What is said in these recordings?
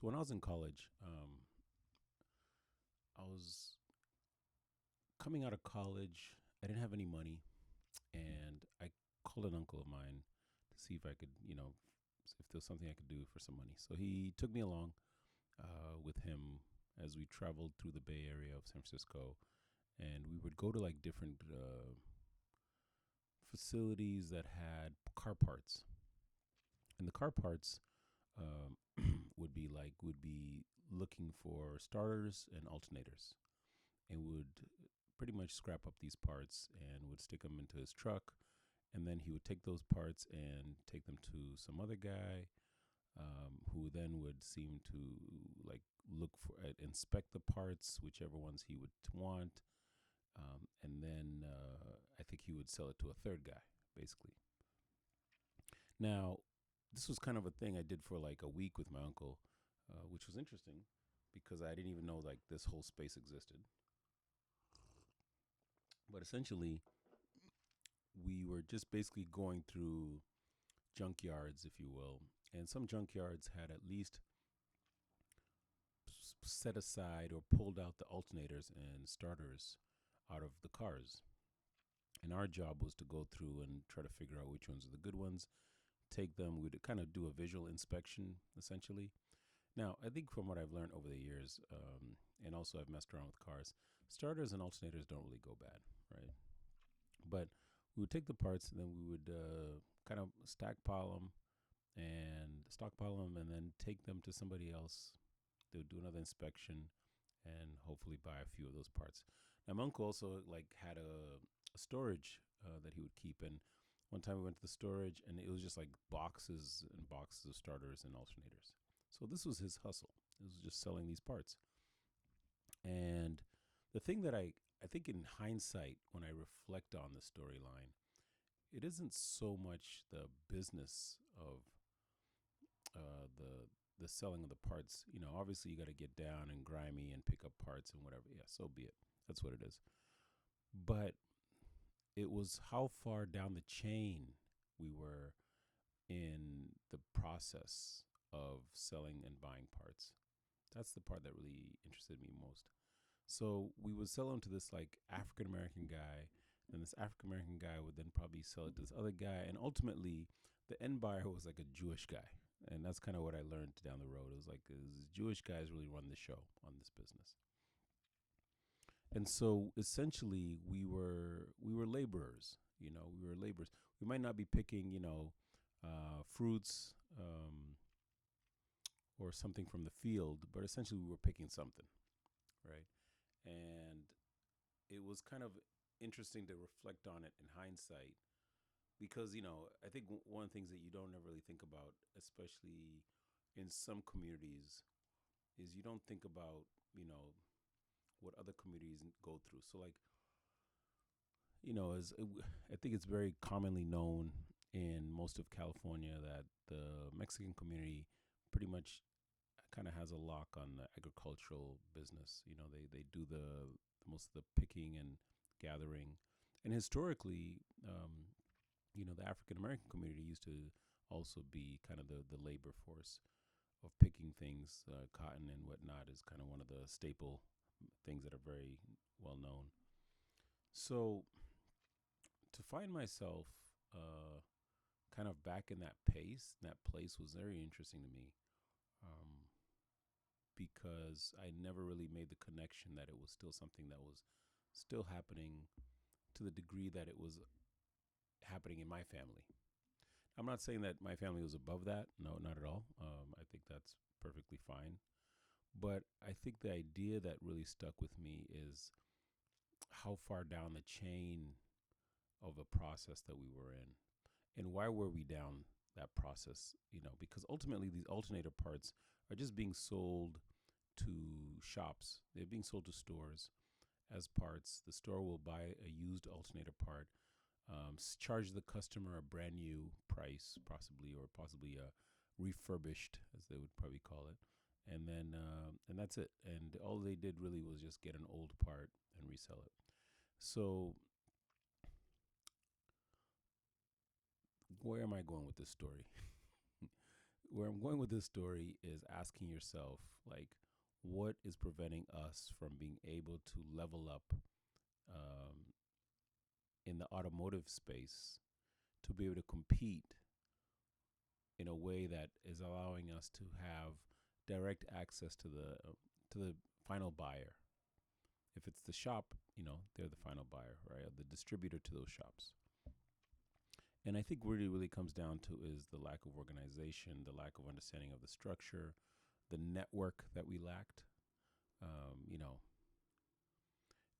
So when I was in college, I was coming out of college. I didn't have any money, and I called an uncle of mine to see if I could, if there was something I could do for some money. So he took me along with him as we traveled through the Bay Area of San Francisco, and we would go to like different facilities that had car parts, and the car parts um, would be looking for starters and alternators, and would pretty much scrap up these parts and would stick them into his truck, and then he would take those parts and take them to some other guy, who then would seem to like look for inspect the parts, whichever ones he would want, and then I think he would sell it to a third guy, basically. Now, this was kind of a thing I did for like a week with my uncle, which was interesting because I didn't even know like this whole space existed. But essentially, we were just basically going through junkyards, if you will, and some junkyards had at least set aside or pulled out the alternators and starters out of the cars. And our job was to go through and try to figure out which ones are the good ones, take them, we'd kind of do a visual inspection, essentially. Now, I think from what I've learned over the years, and also I've messed around with cars, starters and alternators don't really go bad, right? But we would take the parts and then we would kind of stockpile them, and then take them to somebody else. They would do another inspection and hopefully buy a few of those parts. Now, my uncle also like had a storage that he would keep, and one time we went to the storage and it was just like boxes and boxes of starters and alternators. So this was his hustle. It was just selling these parts. And the thing that I think in hindsight, when I reflect on the storyline, it isn't so much the business of the selling of the parts. Obviously you got to get down and grimy and pick up parts and whatever. Yeah, so be it. That's what it is. But it was how far down the chain we were in the process of selling and buying parts. That's the part that really interested me most. So we would sell them to this like African American guy, and this African American guy would then probably sell it to this other guy, and ultimately the end buyer was like a Jewish guy. And that's kind of what I learned down the road. It was like these Jewish guys really run the show on this business. And so essentially we were laborers. We were laborers. We might not be picking, fruits, or something from the field, but essentially we were picking something, right? And it was kind of interesting to reflect on it in hindsight because, I think one of the things that you don't ever really think about, especially in some communities, is you don't think about, what other communities go through. So, like, as I think it's very commonly known in most of California that the Mexican community pretty much kind of has a lock on the agricultural business. They do the most of the picking and gathering, and historically, the African American community used to also be kind of the labor force of picking things. Cotton and whatnot is kind of one of the staple things that are very well known. So to find myself kind of back in that place was very interesting to me. Um, because I never really made the connection that it was still something that was still happening to the degree that it was happening in my family. I'm not saying that my family was above that. No, not at all. I think that's perfectly fine. But I think the idea that really stuck with me is how far down the chain of a process that we were in. And why were we down that process? Because ultimately these alternator parts are just being sold to shops. They're being sold to stores as parts. The store will buy a used alternator part, charge the customer a brand new price, possibly a refurbished, as they would probably call it, and that's it. And all they did really was just get an old part and resell it. So where am I going with this story? where I'm going with this story is asking yourself, like, what is preventing us from being able to level up um, in the automotive space to be able to compete in a way that is allowing us to have direct access to the final buyer. If it's the shop, they're the final buyer, right? The distributor to those shops. And I think really, really comes down to is the lack of organization, the lack of understanding of the structure, the network that we lacked, you know.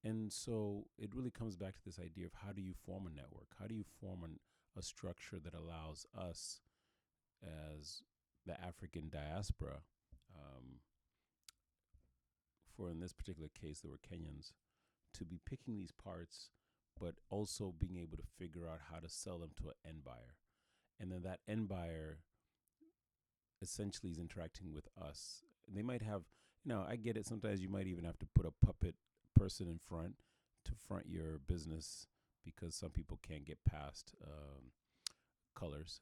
And so it really comes back to this idea of how do you form a network? How do you form a structure that allows us as the African diaspora, for in this particular case, there were Kenyans, to be picking these parts, but also being able to figure out how to sell them to an end buyer. And then that end buyer essentially is interacting with us. They might have, I get it. Sometimes you might even have to put a puppet person in front to front your business because some people can't get past colors.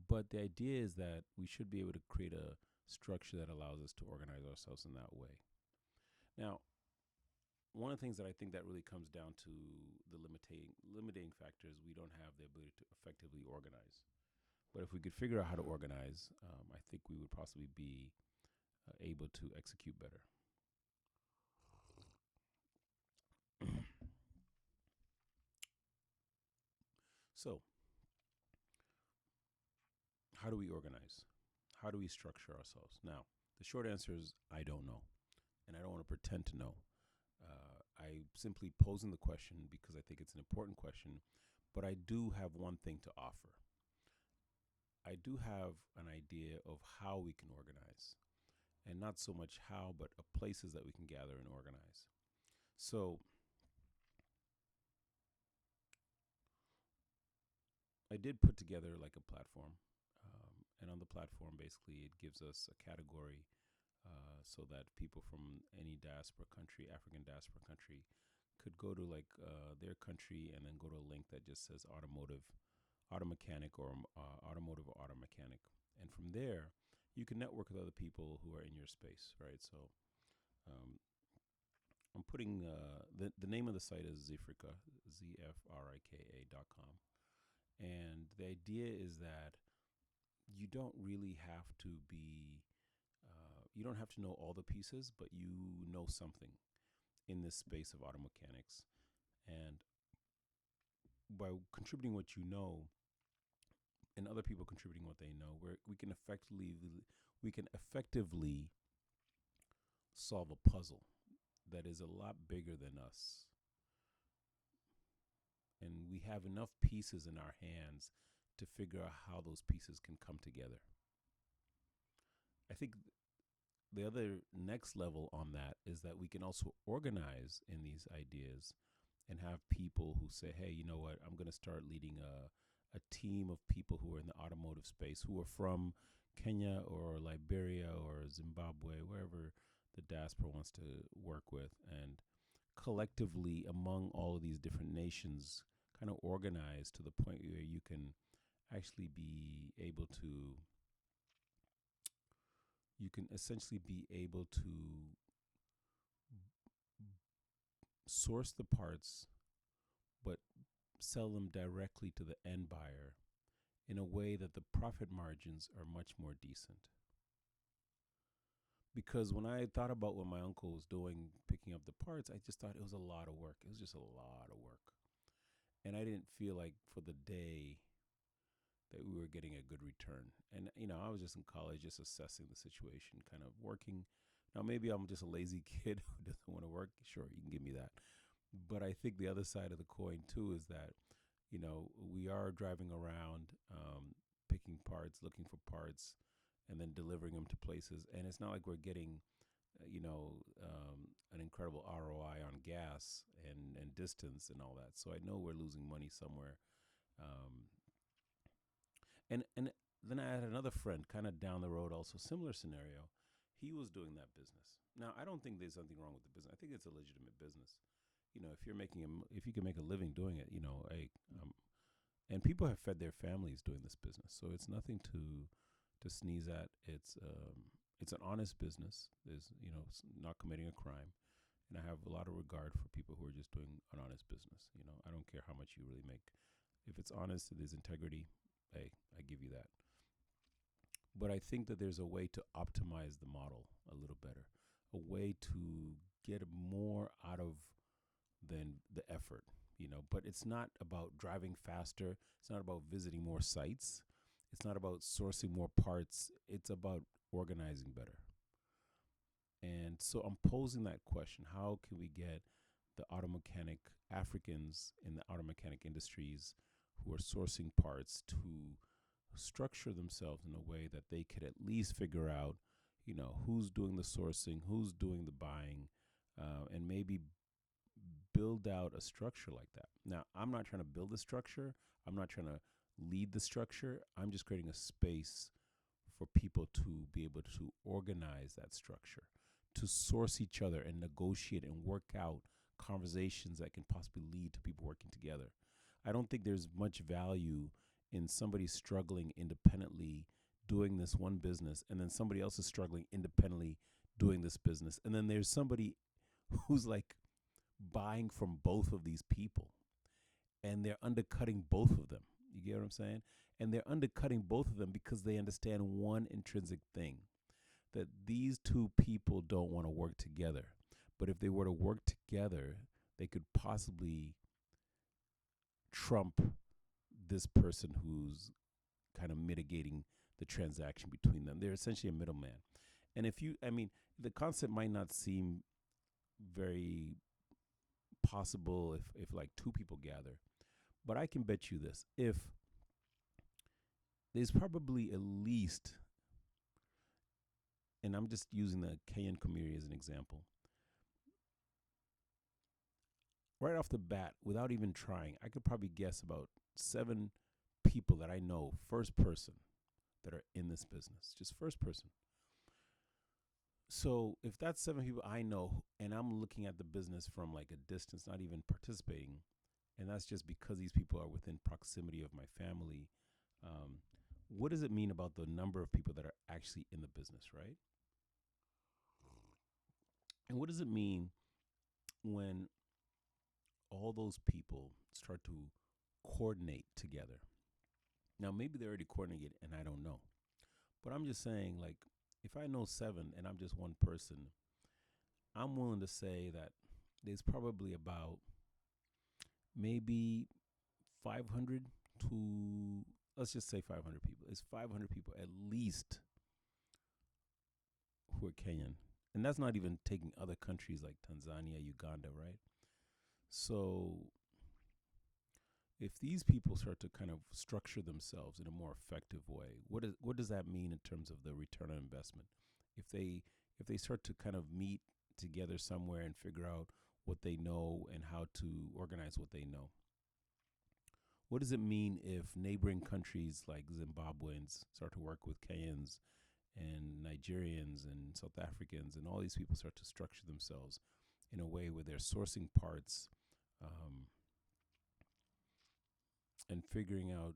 But the idea is that we should be able to create a structure that allows us to organize ourselves in that way. Now, one of the things that I think that really comes down to the limiting factors, we don't have the ability to effectively organize. But if we could figure out how to organize, I think we would possibly be able to execute better. So, how do we organize? How do we structure ourselves? Now, the short answer is I don't know, and I don't want to pretend to know. I simply posing the question because I think it's an important question, but I do have one thing to offer. I do have an idea of how we can organize, and not so much how, but places that we can gather and organize. So I did put together like a platform, and on the platform, basically, it gives us a category so that people from any diaspora country, African diaspora country, could go to like their country and then go to a link that just says automotive, auto mechanic, or automotive or auto mechanic. And from there, you can network with other people who are in your space, right? So I'm putting the name of the site is Zfrika, ZFRIKA.com. And the idea is that you don't really have to be you don't have to know all the pieces, but you know something in this space of auto mechanics. And by contributing what you know and other people contributing what they know, we can effectively solve a puzzle that is a lot bigger than us. And we have enough pieces in our hands to figure out how those pieces can come together. I think the other next level on that is that we can also organize in these ideas and have people who say, hey, you know what, I'm going to start leading a team of people who are in the automotive space, who are from Kenya or Liberia or Zimbabwe, wherever the diaspora wants to work with. And collectively, among all of these different nations, kind of organize to the point where you can actually be able to essentially be able to source the parts, but sell them directly to the end buyer in a way that the profit margins are much more decent. Because when I thought about what my uncle was doing, picking up the parts, I just thought it was a lot of work. It was just a lot of work. And I didn't feel like for the day that we were getting a good return. And, I was just in college, just assessing the situation, kind of working. Now, maybe I'm just a lazy kid who doesn't want to work. Sure, you can give me that. But I think the other side of the coin, too, is that, we are driving around, picking parts, looking for parts, and then delivering them to places. And it's not like we're getting, an incredible ROI on gas and distance and all that. So I know we're losing money somewhere. And then I had another friend kind of down the road, also similar scenario. He was doing that business. Now, I don't think there's something wrong with the business. I think it's a legitimate business. If you can make a living doing it, and people have fed their families doing this business. So it's nothing to to sneeze at. It's an honest business. There's it's not committing a crime, and I have a lot of regard for people who are just doing an honest business. I don't care how much you really make. If it's honest, there's integrity. Hey, I give you that. But I think that there's a way to optimize the model a little better, a way to get more out of than the effort. But it's not about driving faster. It's not about visiting more sites. It's not about sourcing more parts. It's about organizing better. And so I'm posing that question: how can we get the auto mechanic Africans in the auto mechanic industries who are sourcing parts to structure themselves in a way that they could at least figure out, who's doing the sourcing, who's doing the buying, and maybe build out a structure like that. Now, I'm not trying to build a structure. I'm not trying to lead the structure. I'm just creating a space for people to be able to organize that structure, to source each other and negotiate and work out conversations that can possibly lead to people working together. I don't think there's much value in somebody struggling independently doing this one business, and then somebody else is struggling independently doing this business. And then there's somebody who's like buying from both of these people, and they're undercutting both of them. You get what I'm saying? And they're undercutting both of them because they understand one intrinsic thing, that these two people don't want to work together. But if they were to work together, they could possibly trump this person who's kind of mitigating the transaction between them. They're essentially a middleman. And the concept might not seem very possible if like two people gather, but I can bet you this: if there's probably at least, and I'm just using the Kenyan community as an example, right off the bat, without even trying, I could probably guess about 7 people that I know, first person, that are in this business, just first person. So if that's 7 people I know, and I'm looking at the business from like a distance, not even participating, and that's just because these people are within proximity of my family, what does it mean about the number of people that are actually in the business, right? And what does it mean when all those people start to coordinate together? Now, maybe they're already coordinated and I don't know. But I'm just saying, like, if I know 7 and I'm just one person, I'm willing to say that there's probably about maybe 500 to, let's just say 500 people. It's 500 people at least who are Kenyan. And that's not even taking other countries like Tanzania, Uganda, right? So if these people start to kind of structure themselves in a more effective way, what does that mean in terms of the return on investment? If they start to kind of meet together somewhere and figure out what they know and how to organize what they know. What does it mean if neighboring countries like Zimbabweans start to work with Kenyans and Nigerians and South Africans, and all these people start to structure themselves in a way where they're sourcing parts, and figuring out,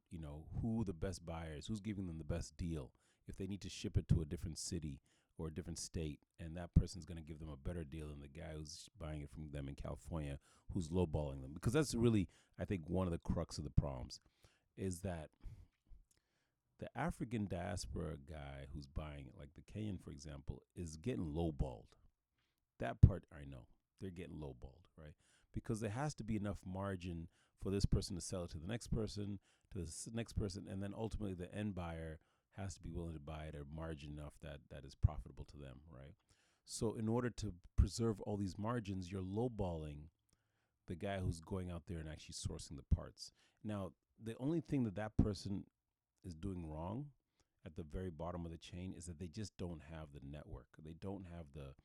who the best buyers, who's giving them the best deal. If they need to ship it to a different city or a different state, and that person's going to give them a better deal than the guy who's buying it from them in California, who's lowballing them. Because that's really, I think, one of the crux of the problems, is that the African diaspora guy who's buying it, like the Kenyan, for example, is getting lowballed. That part I know. They're getting lowballed, right? Because there has to be enough margin for this person to sell it to the next person, and then ultimately the end buyer has to be willing to buy it at a margin enough that is profitable to them, right? So in order to preserve all these margins, you're lowballing the guy who's going out there and actually sourcing the parts. Now, the only thing that person is doing wrong at the very bottom of the chain is that they just don't have the network. They don't have the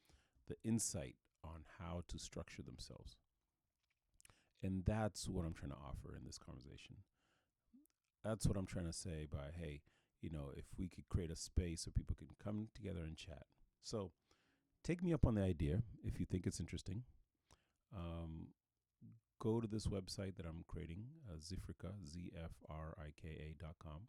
insight on how to structure themselves. And that's what I'm trying to offer in this conversation. That's what I'm trying to say by, hey, if we could create a space where people can come together and chat. So take me up on the idea if you think it's interesting. Go to this website that I'm creating, Zifrika, ZFRIKA.com.